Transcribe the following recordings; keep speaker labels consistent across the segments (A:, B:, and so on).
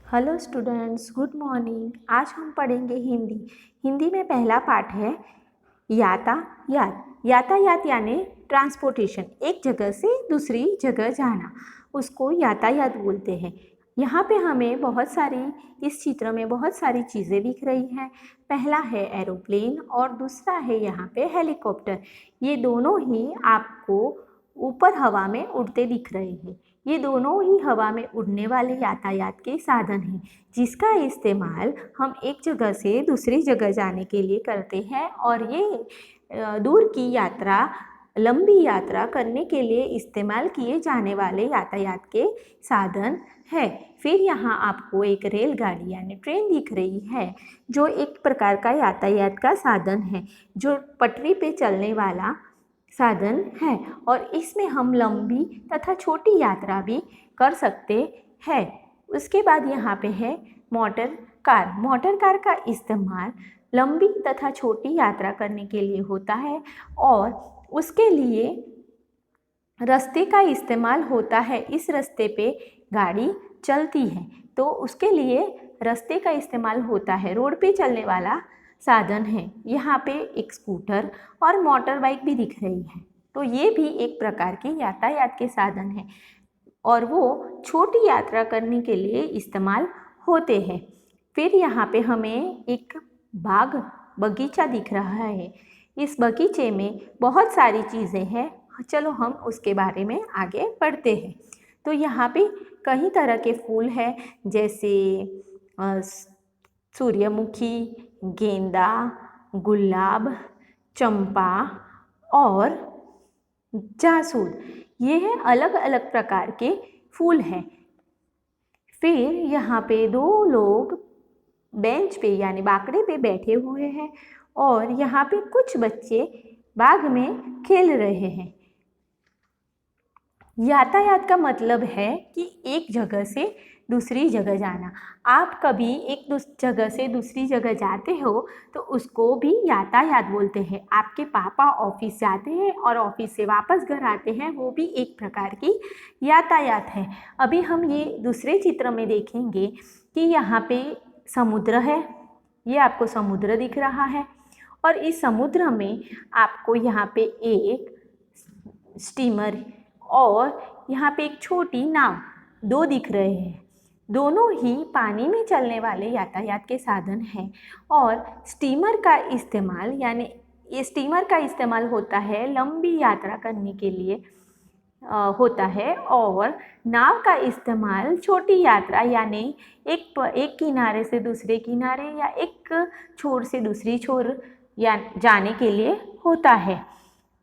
A: Hello students, good morning. आज हम पढ़ेंगे हिंदी। हिंदी में पहला पाठ है यातायात। यातायात यानी ट्रांसपोर्टेशन, एक जगह से दूसरी जगह जाना, उसको यातायात बोलते हैं। यहाँ पे हमें इस चित्र में बहुत सारी चीज़ें दिख रही हैं। पहला है एरोप्लेन और दूसरा है यहाँ पे हेलीकॉप्टर। ये दोनों ही आपको ऊपर हवा में उड़ते दिख रहे हैं। ये दोनों ही हवा में उड़ने वाले यातायात के साधन हैं, जिसका इस्तेमाल हम एक जगह से दूसरी जगह जाने के लिए करते हैं। और ये दूर की यात्रा, लंबी यात्रा करने के लिए इस्तेमाल किए जाने वाले यातायात के साधन है। फिर यहाँ आपको एक रेलगाड़ी यानी ट्रेन दिख रही है, जो एक प्रकार का यातायात का साधन है, जो पटरी पे चलने वाला साधन है। और इसमें हम लंबी तथा छोटी यात्रा भी कर सकते हैं। उसके बाद यहाँ पे है मोटर कार। मोटर कार का इस्तेमाल लंबी तथा छोटी यात्रा करने के लिए होता है और उसके लिए रास्ते का इस्तेमाल होता है। इस रास्ते पे गाड़ी चलती है तो उसके लिए रास्ते का इस्तेमाल होता है। रोड पे चलने वाला साधन है। यहाँ पे एक स्कूटर और मोटर बाइक भी दिख रही है, तो ये भी एक प्रकार के यातायात के साधन है और वो छोटी यात्रा करने के लिए इस्तेमाल होते हैं। फिर यहाँ पे हमें एक बगीचा दिख रहा है। इस बगीचे में बहुत सारी चीज़ें हैं। चलो हम उसके बारे में आगे पढ़ते हैं। तो यहाँ पे कई तरह के फूल हैं, जैसे सूर्यमुखी, गेंदा, गुलाब, चंपा और जासूद। ये हैं अलग अलग प्रकार के फूल हैं। फिर यहाँ पे दो लोग बेंच पे यानी बाकड़े पे बैठे हुए हैं और यहाँ पे कुछ बच्चे बाग में खेल रहे हैं। यातायात का मतलब है कि एक जगह से दूसरी जगह जाना। आप कभी एक जगह से दूसरी जगह जाते हो तो उसको भी यातायात बोलते हैं। आपके पापा ऑफिस जाते हैं और ऑफिस से वापस घर आते हैं, वो भी एक प्रकार की यातायात है। अभी हम ये दूसरे चित्र में देखेंगे कि यहाँ पे समुद्र है। ये आपको समुद्र दिख रहा है और इस समुद्र में आपको यहाँ पे एक स्टीमर और यहाँ पे एक छोटी नाव, दो दिख रहे हैं। दोनों ही पानी में चलने वाले यातायात के साधन हैं। और स्टीमर का इस्तेमाल होता है लंबी यात्रा करने के लिए होता है, और नाव का इस्तेमाल छोटी यात्रा यानी एक किनारे से दूसरे किनारे या एक छोर से दूसरी छोर या जाने के लिए होता है।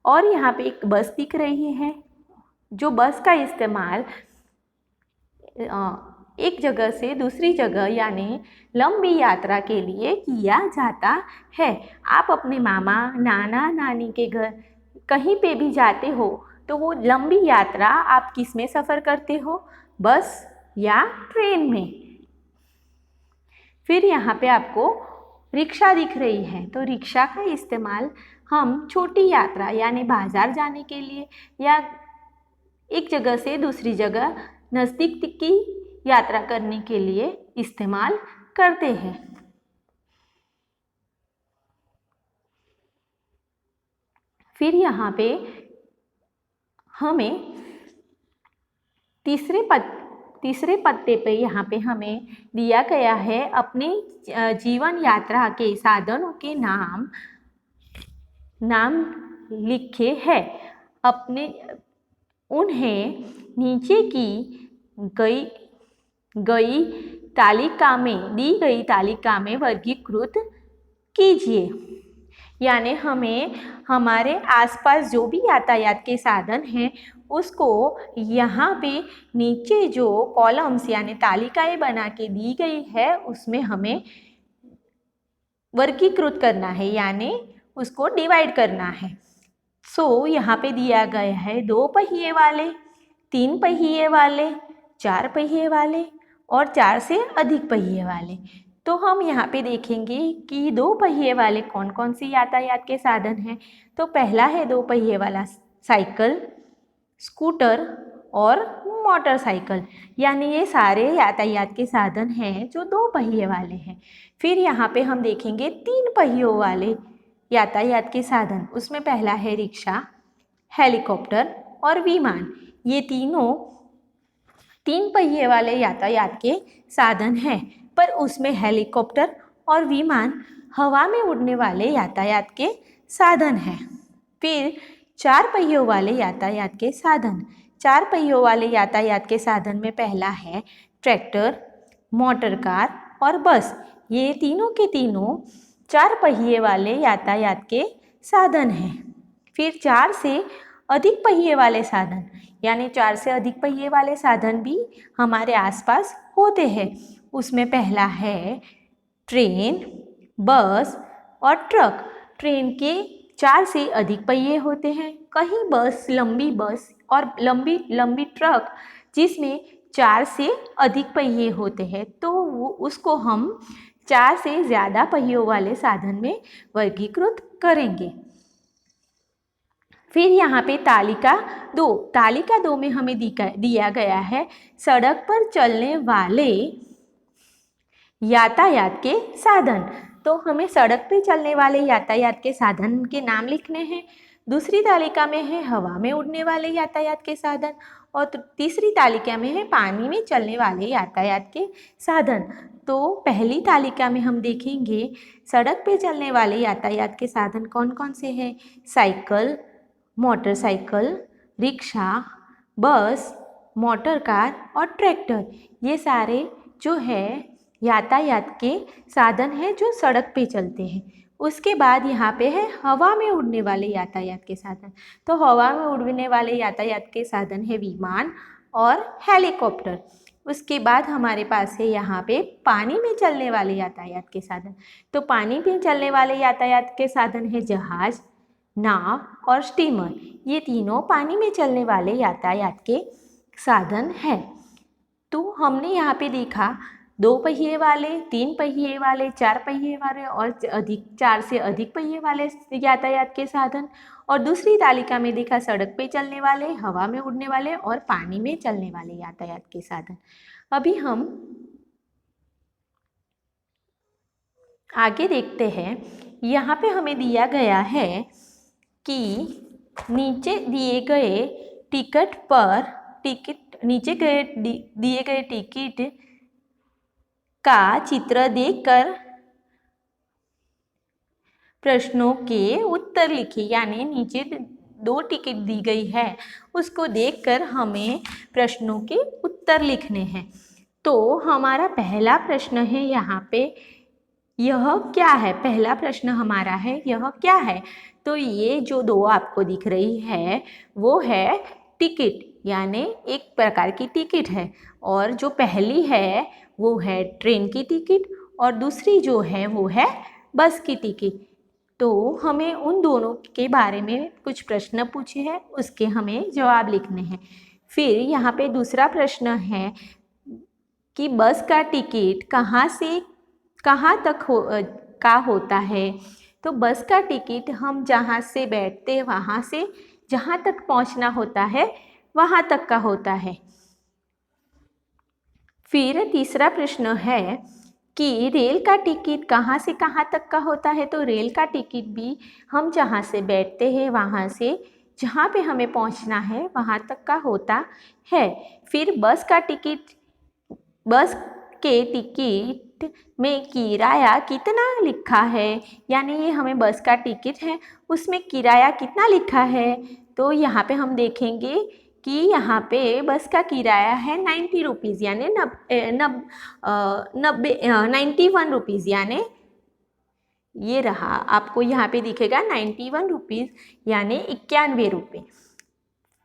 A: और यहाँ पे एक बस दिख रही है, जो बस का इस्तेमाल एक जगह से दूसरी जगह यानी लंबी यात्रा के लिए किया जाता है। आप अपने मामा, नाना, नानी के घर कहीं पे भी जाते हो तो वो लंबी यात्रा आप किस में सफ़र करते हो? बस या ट्रेन में। फिर यहाँ पे आपको रिक्शा दिख रही है, तो रिक्शा का इस्तेमाल हम छोटी यात्रा यानी बाज़ार जाने के लिए या एक जगह से दूसरी जगह नज़दीक की यात्रा करने के लिए इस्तेमाल करते हैं। फिर यहाँ पे हमें तीसरे पत्ते पे यहाँ पे हमें दिया गया है अपने जीवन यात्रा के साधनों के नाम लिखे हैं। उन्हें नीचे की दी गई तालिका में वर्गीकृत कीजिए। यानी हमें हमारे आसपास जो भी यातायात के साधन हैं उसको यहाँ पे नीचे जो कॉलम्स यानी तालिकाएं बना के दी गई है उसमें हमें वर्गीकृत करना है, यानी उसको डिवाइड करना है। यहाँ पे दिया गया है 2 पहिए वाले, 3 पहिए वाले, 4 पहिए वाले और 4 से अधिक पहिए वाले। तो हम यहाँ पे देखेंगे कि 2 पहिए वाले कौन कौन सी यातायात के साधन हैं। तो पहला है 2 पहिए वाला साइकिल, स्कूटर और मोटरसाइकिल, यानी ये सारे यातायात के साधन हैं जो 2 पहिए वाले हैं। फिर यहाँ पे हम देखेंगे 3 पहियों वाले यातायात के साधन। उसमें पहला है रिक्शा, हेलीकॉप्टर और विमान। ये तीनों 3 पहिए वाले यातायात के साधन हैं, पर उसमें हेलीकॉप्टर और विमान हवा में उड़ने वाले यातायात के साधन हैं। फिर 4 पहियों वाले यातायात के साधन। 4 पहियों वाले यातायात के साधन में पहला है ट्रैक्टर, मोटर कार और बस। ये तीनों के तीनों 4 पहिए वाले यातायात के साधन हैं। फिर 4 से अधिक पहिए वाले साधन, यानी 4 से अधिक पहिए वाले साधन भी हमारे आसपास होते हैं। उसमें पहला है ट्रेन, बस और ट्रक। ट्रेन के 4 से अधिक पहिए होते हैं, कहीं बस और लंबी ट्रक जिसमें 4 से अधिक पहिए होते हैं, तो उसको हम 4 से ज़्यादा पहियों वाले साधन में वर्गीकृत करेंगे। फिर यहाँ पे तालिका 2 में हमें दिया गया है सड़क पर चलने वाले यातायात के साधन। तो हमें सड़क पे चलने वाले यातायात के साधन के नाम लिखने हैं। दूसरी तालिका में है हवा में उड़ने वाले यातायात के साधन और तीसरी तालिका में है पानी में चलने वाले यातायात के साधन। तो पहली तालिका में हम देखेंगे सड़क पे चलने वाले यातायात के साधन कौन कौन से हैं। साइकिल, मोटरसाइकिल, रिक्शा, बस, मोटर कार और ट्रैक्टर। ये सारे जो है यातायात के साधन हैं जो सड़क पे चलते हैं। उसके बाद यहाँ पे है हवा में उड़ने वाले यातायात के साधन। तो हवा में उड़ने वाले यातायात के साधन है विमान और हेलीकॉप्टर। उसके बाद हमारे पास है यहाँ पे पानी में चलने वाले यातायात के साधन। तो पानी में चलने वाले यातायात के साधन है जहाज, नाव और स्टीमर। ये तीनों पानी में चलने वाले यातायात के साधन हैं। तो हमने यहाँ पे देखा 2 पहिए वाले, 3 पहिए वाले, 4 पहिए वाले और 4 से अधिक पहिए वाले यातायात के साधन। और दूसरी तालिका में देखा सड़क पे चलने वाले, हवा में उड़ने वाले और पानी में चलने वाले यातायात के साधन। अभी हम आगे देखते हैं। यहाँ पे हमें दिया गया है कि नीचे दिए गए टिकट का चित्र देखकर प्रश्नों के उत्तर लिखिए। यानी नीचे 2 टिकट दी गई है, उसको देखकर हमें प्रश्नों के उत्तर लिखने हैं। तो हमारा पहला प्रश्न है यहाँ पे, यह क्या है। पहला प्रश्न हमारा है यह क्या है। तो ये जो 2 आपको दिख रही है वो है टिकट, यानी एक प्रकार की टिकट है। और जो पहली है वो है ट्रेन की टिकट और दूसरी जो है वो है बस की टिकट। तो हमें उन दोनों के बारे में कुछ प्रश्न पूछे हैं, उसके हमें जवाब लिखने हैं। फिर यहाँ पे दूसरा प्रश्न है कि बस का टिकट कहाँ से कहाँ तक होता है। तो बस का टिकट हम जहाँ से बैठते वहाँ से जहाँ तक पहुँचना होता है वहाँ तक का होता है। फिर तीसरा प्रश्न है कि रेल का टिकट कहाँ से कहाँ तक का होता है। तो रेल का टिकट भी हम जहाँ से बैठते हैं वहाँ से जहाँ पे हमें पहुँचना है वहाँ तक का होता है। फिर बस के टिकट में किराया कितना लिखा है, यानी ये हमें बस का टिकट है उसमें किराया कितना लिखा है। तो यहाँ पे हम देखेंगे कि यहाँ पे बस का किराया है 90 रुपीज़, यानी 91 रुपीज़, यानी ये रहा आपको यहाँ पे दिखेगा 91 रुपीज़ यानी 91 रुपये।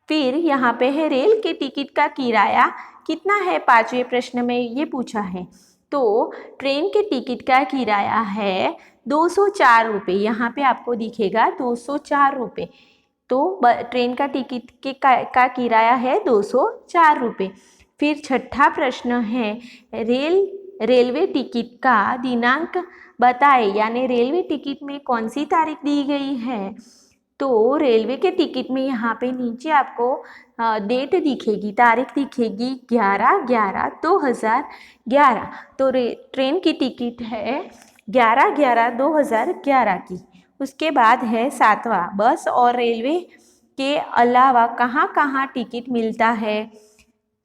A: फिर यहाँ पे है रेल के टिकट का किराया कितना है, 5वें प्रश्न में ये पूछा है। तो ट्रेन के टिकट का किराया है 204 रुपये, यहाँ पे आपको दिखेगा 204 रुपये। तो ट्रेन का टिकट का किराया है 204 रुपये। फिर छठा प्रश्न है रेलवे टिकट का दिनांक बताएं, यानी रेलवे टिकट में कौन सी तारीख दी गई है। तो रेलवे के टिकट में यहाँ पे नीचे आपको डेट दिखेगी, तारीख दिखेगी 11/11/2011। तो ट्रेन की टिकट है 11/11/2011 की। उसके बाद है 7वां, बस और रेलवे के अलावा कहाँ कहाँ टिकट मिलता है।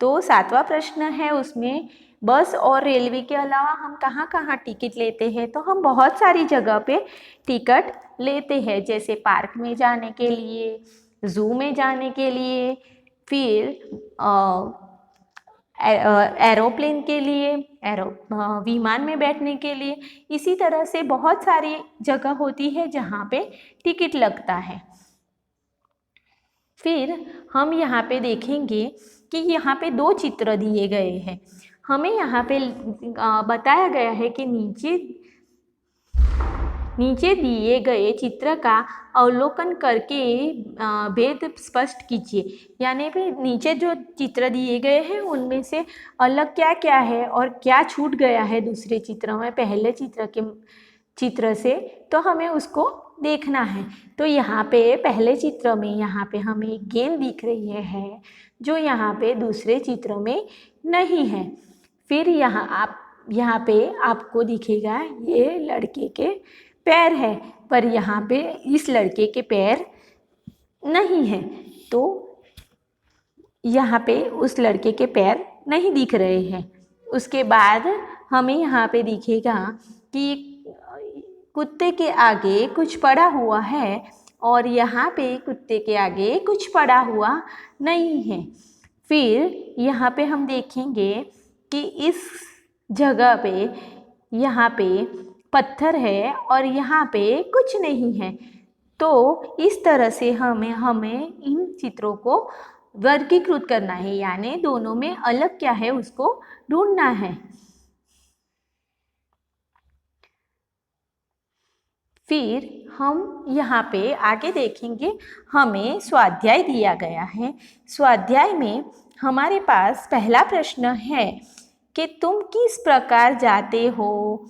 A: तो 7वां प्रश्न है, उसमें बस और रेलवे के अलावा हम कहाँ कहाँ टिकट लेते हैं। तो हम बहुत सारी जगह पे टिकट लेते हैं, जैसे पार्क में जाने के लिए, ज़ू में जाने के लिए, फिर एरोप्लेन के लिए, विमान में बैठने के लिए। इसी तरह से बहुत सारी जगह होती है जहाँ पे टिकट लगता है। फिर हम यहाँ पे देखेंगे कि यहाँ पे 2 चित्र दिए गए हैं। हमें यहाँ पे बताया गया है कि नीचे दिए गए चित्र का अवलोकन करके भेद स्पष्ट कीजिए। यानी कि नीचे जो चित्र दिए गए हैं उनमें से अलग क्या क्या है और क्या छूट गया है दूसरे चित्र में पहले चित्र से, तो हमें उसको देखना है। तो यहाँ पे पहले चित्र में यहाँ पे हमें एक गेंद दिख रही है जो यहाँ पे दूसरे चित्र में नहीं है। फिर यहाँ पे आपको दिखेगा ये लड़के के पैर है, पर यहाँ पे इस लड़के के पैर नहीं है। तो यहाँ पे उस लड़के के पैर नहीं दिख रहे हैं। उसके बाद हमें यहाँ पे दिखेगा कि कुत्ते के आगे कुछ पड़ा हुआ है और यहाँ पे कुत्ते के आगे कुछ पड़ा हुआ नहीं है। फिर यहाँ पे हम देखेंगे कि इस जगह पे यहाँ पे पत्थर है और यहाँ पे कुछ नहीं है। तो इस तरह से हमें इन चित्रों को वर्गीकृत करना है, यानी दोनों में अलग क्या है उसको ढूंढना है। फिर हम यहाँ पे आगे देखेंगे, हमें स्वाध्याय दिया गया है। स्वाध्याय में हमारे पास पहला प्रश्न है कि तुम किस प्रकार जाते हो।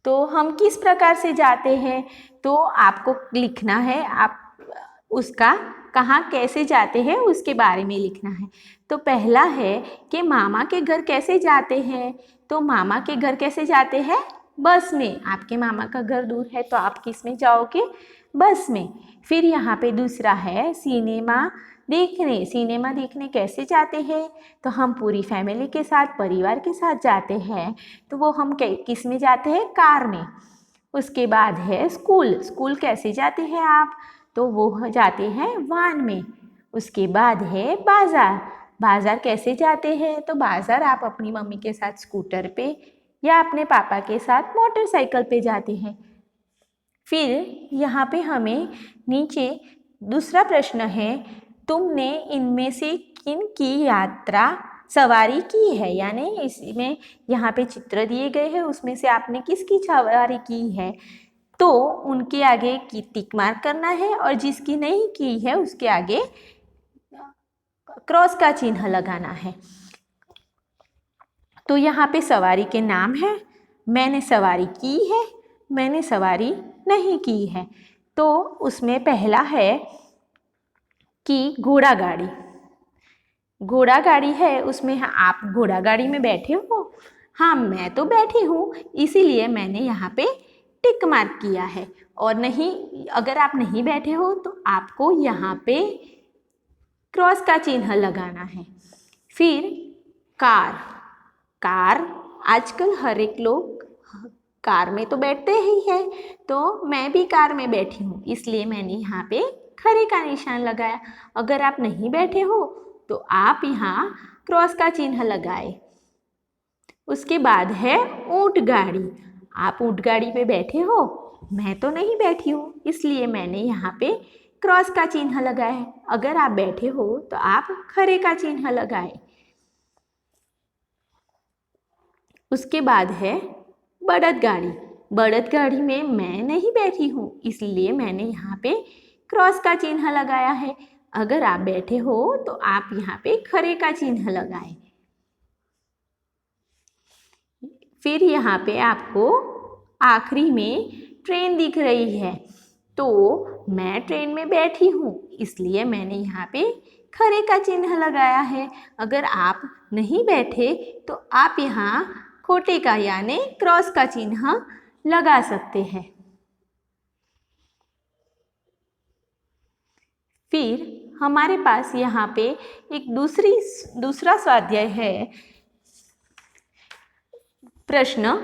A: तो हम किस प्रकार से जाते हैं, तो आपको लिखना है, आप उसका कहाँ कैसे जाते हैं उसके बारे में लिखना है। तो पहला है कि मामा के घर कैसे जाते हैं। तो मामा के घर कैसे जाते हैं, बस में। आपके मामा का घर दूर है तो आप किस में जाओगे, बस में। फिर यहाँ पे दूसरा है सिनेमा देखने कैसे जाते हैं। तो हम पूरी फैमिली के साथ, परिवार के साथ जाते हैं, तो वो हम किस में जाते हैं, कार में। उसके बाद है स्कूल कैसे जाते हैं आप, तो वो जाते हैं वान में। उसके बाद है बाज़ार कैसे जाते हैं, तो बाज़ार आप अपनी मम्मी के साथ स्कूटर पे या अपने पापा के साथ मोटरसाइकिल पे जाते हैं। फिर यहाँ पे हमें नीचे दूसरा प्रश्न है, तुमने इनमें से किन की सवारी की है। यानी इसमें यहाँ पे चित्र दिए गए हैं, उसमें से आपने किसकी सवारी की है। तो उनके आगे की टिक मार्क करना है और जिसकी नहीं की है उसके आगे क्रॉस का चिन्ह लगाना है। तो यहाँ पे सवारी के नाम है, मैंने सवारी की है, मैंने सवारी नहीं की है। तो उसमें पहला है कि घोड़ा गाड़ी है, उसमें आप घोड़ा गाड़ी में बैठे हो। हाँ, मैं तो बैठी हूँ, इसीलिए मैंने यहाँ पे टिक मार्क किया है। और नहीं, अगर आप नहीं बैठे हो तो आपको यहाँ पे क्रॉस का चिन्ह लगाना है। फिर कार आजकल हर एक लोग कार में तो बैठते ही है, तो मैं भी कार में बैठी हूँ, इसलिए मैंने यहाँ पे खरे का निशान लगाया। अगर आप नहीं बैठे हो तो आप यहाँ क्रॉस का चिन्ह लगाए। उसके बाद है ऊंट गाड़ी। आप ऊंट गाड़ी पे बैठे हो, मैं तो नहीं बैठी हूँ, इसलिए मैंने यहाँ पे क्रॉस का चिन्ह लगाया है। अगर आप बैठे हो तो आप खरे का चिन्ह लगाए। उसके बाद है बड़द गाड़ी में मैं नहीं बैठी हूँ, इसलिए मैंने यहाँ पे क्रॉस का चिन्ह लगाया है। अगर आप बैठे हो तो आप यहाँ पे खरे का चिन्ह लगाएं। फिर यहाँ पे आपको आखिरी में ट्रेन दिख रही है, तो मैं ट्रेन में बैठी हूँ, इसलिए मैंने यहाँ पे खरे का चिन्ह लगाया है। अगर आप नहीं बैठे तो आप यहाँ खोटे का यानी क्रॉस का चिन्ह लगा सकते हैं। फिर हमारे पास यहाँ पे एक दूसरा स्वाध्याय है, प्रश्न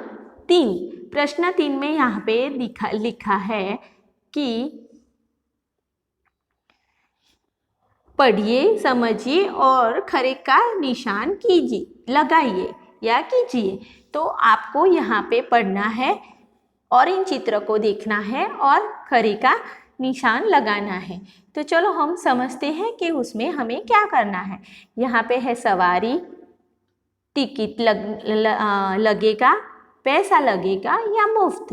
A: 3। प्रश्न 3 में यहाँ पे लिखा है कि पढ़िए, समझिए और खरे का निशान लगाइए या कीजिए। तो आपको यहाँ पे पढ़ना है और इन चित्र को देखना है और खरे का निशान लगाना है। तो चलो हम समझते हैं कि उसमें हमें क्या करना है। यहाँ पे है सवारी, टिकट लगेगा, पैसा लगेगा या मुफ्त।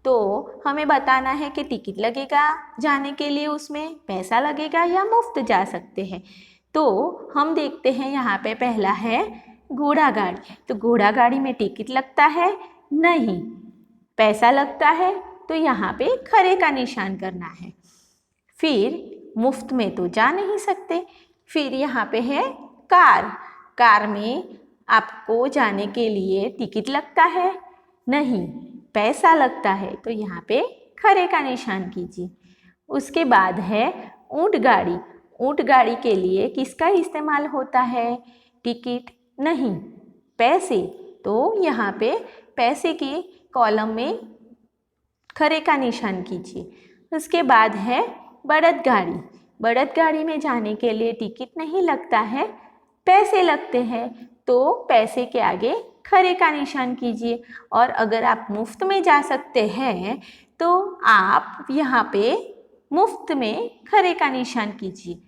A: तो हमें बताना है कि टिकट लगेगा जाने के लिए, उसमें पैसा लगेगा या मुफ्त जा सकते हैं। तो हम देखते हैं यहाँ पे पहला है घोड़ा गाड़ी। तो घोड़ा गाड़ी में टिकट लगता है? नहीं। पैसा लगता है? तो यहाँ पे खरे का निशान करना है। फिर मुफ्त में तो जा नहीं सकते। फिर यहाँ पे है कार। कार में आपको जाने के लिए टिकट लगता है? नहीं। पैसा लगता है? तो यहाँ पे खरे का निशान कीजिए। उसके बाद है ऊंट गाड़ी। ऊंट गाड़ी के लिए किसका इस्तेमाल होता है? टिकट? नहीं। पैसे? तो यहाँ पे पैसे के कॉलम में खरे का निशान कीजिए। उसके बाद है बड़द गाड़ी। बड़द गाड़ी में जाने के लिए टिकट नहीं लगता है, पैसे लगते हैं। तो पैसे के आगे खरे का निशान कीजिए। और अगर आप मुफ्त में जा सकते हैं तो आप यहाँ पे मुफ्त में खरे का निशान कीजिए।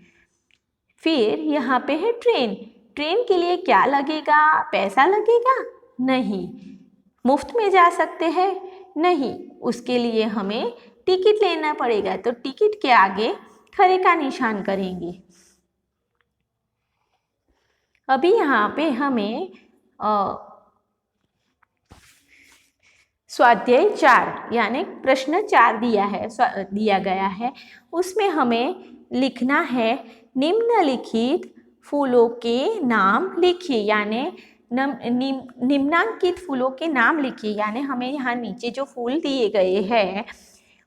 A: फिर यहाँ पे है ट्रेन। ट्रेन के लिए क्या लगेगा? पैसा लगेगा? नहीं। मुफ्त में जा सकते हैं? नहीं। उसके लिए हमें टिकट लेना पड़ेगा। तो टिकट के आगे खरे का निशान करेंगे। अभी यहाँ पे हमें स्वाध्याय 4 यानी प्रश्न 4 दिया गया है। उसमें हमें लिखना है निम्नलिखित फूलों के नाम लिखिए, यानी निम्नांकित फूलों के नाम लिखिए। यानी हमें यहाँ नीचे जो फूल दिए गए हैं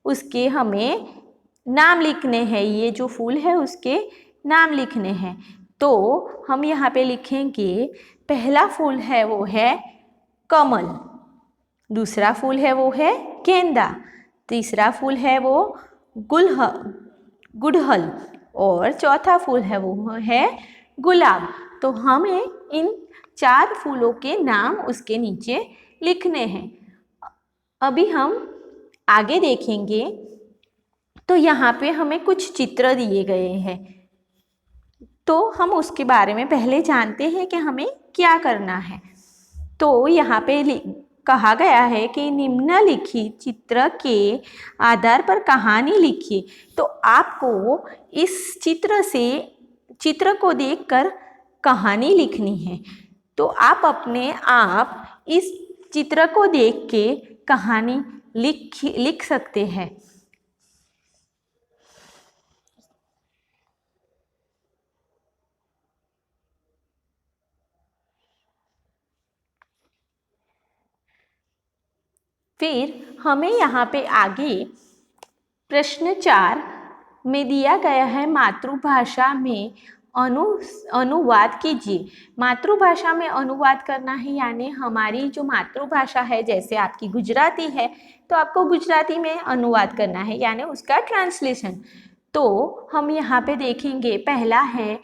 A: उसके हमें नाम लिखने हैं। ये जो फूल है उसके नाम लिखने हैं। तो हम यहाँ पे लिखेंगे, पहला फूल है वो है कमल, दूसरा फूल है वो है गेंदा, तीसरा फूल है वो गुड़हल और चौथा फूल है वो है गुलाब। तो हमें इन 4 फूलों के नाम उसके नीचे लिखने हैं। अभी हम आगे देखेंगे तो यहाँ पे हमें कुछ चित्र दिए गए हैं। तो हम उसके बारे में पहले जानते हैं कि हमें क्या करना है। तो यहाँ पे कहा गया है कि निम्नलिखित चित्र के आधार पर कहानी लिखिए। तो आपको इस चित्र को देखकर कहानी लिखनी है। तो आप अपने आप इस चित्र को देख के कहानी लिख सकते हैं। फिर हमें यहाँ पे आगे प्रश्न 4 में दिया गया है मातृभाषा में अनुवाद कीजिए। मातृभाषा में अनुवाद करना है, यानी हमारी जो मातृभाषा है, जैसे आपकी गुजराती है तो आपको गुजराती में अनुवाद करना है, यानी उसका ट्रांसलेशन। तो हम यहाँ पे देखेंगे, पहला है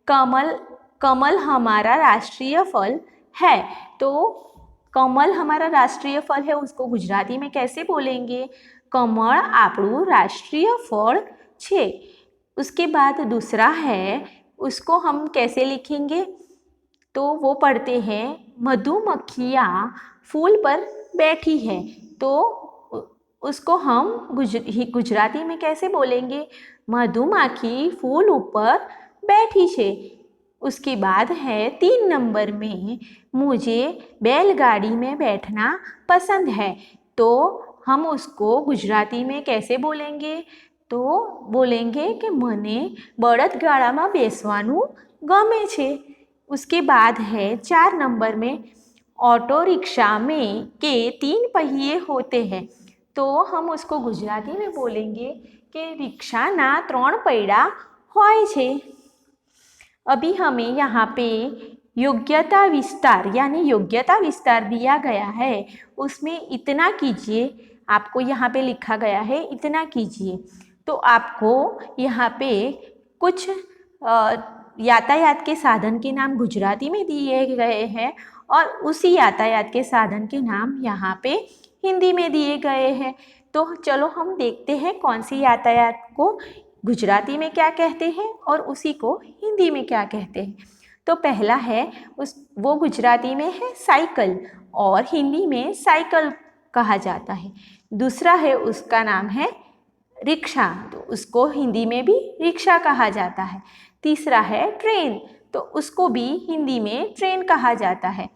A: कमल। कमल हमारा राष्ट्रीय फल है। तो कमल हमारा राष्ट्रीय फल है, उसको गुजराती में कैसे बोलेंगे? कमल આપણું राष्ट्रीय फल छे। उसके बाद दूसरा है, उसको हम कैसे लिखेंगे? तो वो पढ़ते हैं, मधुमक्खियाँ फूल पर बैठी है। तो उसको हम गुजराती में कैसे बोलेंगे? मधुमाखी फूल ऊपर बैठी छे। उसके बाद है 3 नंबर में, मुझे बैलगाड़ी में बैठना पसंद है। तो हम उसको गुजराती में कैसे बोलेंगे? तो बोलेंगे कि મને બળદગાડામાં બેસવાનું ગમે છે। उसके बाद है 4 नंबर में, ऑटो रिक्शा में के 3 पहिए होते हैं। तो हम उसको गुजराती में बोलेंगे कि रिक्शाना 3 પૈડા હોય છે। अभी हमें यहाँ पे योग्यता विस्तार यानी योग्यता विस्तार दिया गया है, उसमें इतना कीजिए, आपको यहाँ पे लिखा गया है इतना कीजिए। तो आपको यहाँ पे कुछ यातायात के साधन के नाम गुजराती में दिए गए हैं और उसी यातायात के साधन के नाम यहाँ पे हिंदी में दिए गए हैं। तो चलो हम देखते हैं कौन सी यातायात को गुजराती में क्या कहते हैं और उसी को हिंदी में क्या कहते हैं। तो पहला है वो गुजराती में है साइकिल और हिंदी में साइकिल कहा जाता है। दूसरा है उसका नाम है रिक्शा, तो उसको हिंदी में भी रिक्शा कहा जाता है। तीसरा है ट्रेन, तो उसको भी हिंदी में ट्रेन कहा जाता है।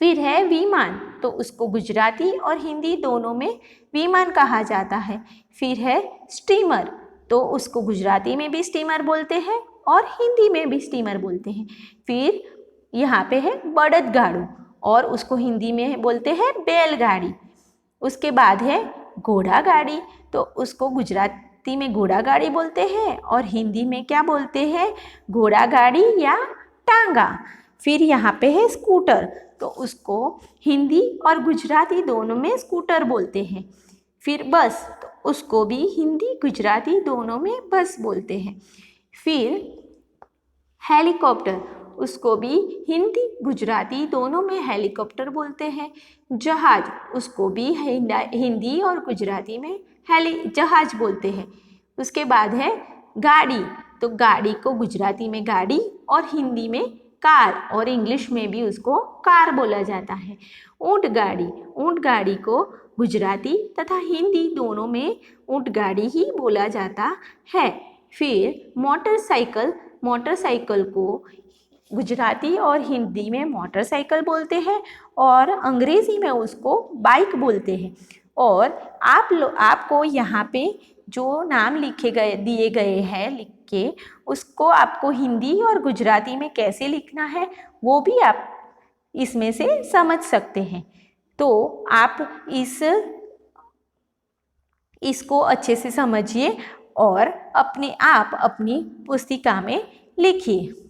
A: फिर है विमान, तो उसको गुजराती और हिंदी दोनों में विमान कहा जाता है। फिर है स्टीमर, तो उसको गुजराती में भी स्टीमर बोलते हैं और हिंदी में भी स्टीमर बोलते हैं। फिर यहाँ पे है बड़दगाड़ू और उसको हिंदी में बोलते हैं बैलगाड़ी। उसके बाद है घोड़ा गाड़ी, तो उसको गुजराती में घोड़ा गाड़ी बोलते हैं और हिंदी में क्या बोलते हैं? घोड़ा गाड़ी या टांगा। फिर यहाँ पे है स्कूटर, तो उसको हिंदी और गुजराती दोनों में स्कूटर बोलते हैं। फिर बस, तो उसको भी हिंदी गुजराती दोनों में बस बोलते हैं। फिर हेलीकॉप्टर, उसको भी हिंदी गुजराती दोनों में हेलीकॉप्टर बोलते हैं। जहाज, उसको भी हिंदी और गुजराती में जहाज बोलते हैं। उसके बाद है गाड़ी, तो गाड़ी को गुजराती में गाड़ी और हिंदी में कार और इंग्लिश में भी उसको कार बोला जाता है। ऊँट गाड़ी को गुजराती तथा हिंदी दोनों में ऊँट गाड़ी ही बोला जाता है। फिर मोटरसाइकिल को गुजराती और हिंदी में मोटरसाइकिल बोलते हैं और अंग्रेज़ी में उसको बाइक बोलते हैं। और आपको यहाँ पे जो नाम दिए गए हैं लिख के, उसको आपको हिंदी और गुजराती में कैसे लिखना है वो भी आप इसमें से समझ सकते हैं। तो आप इसको अच्छे से समझिए और अपनी पुस्तिका में लिखिए।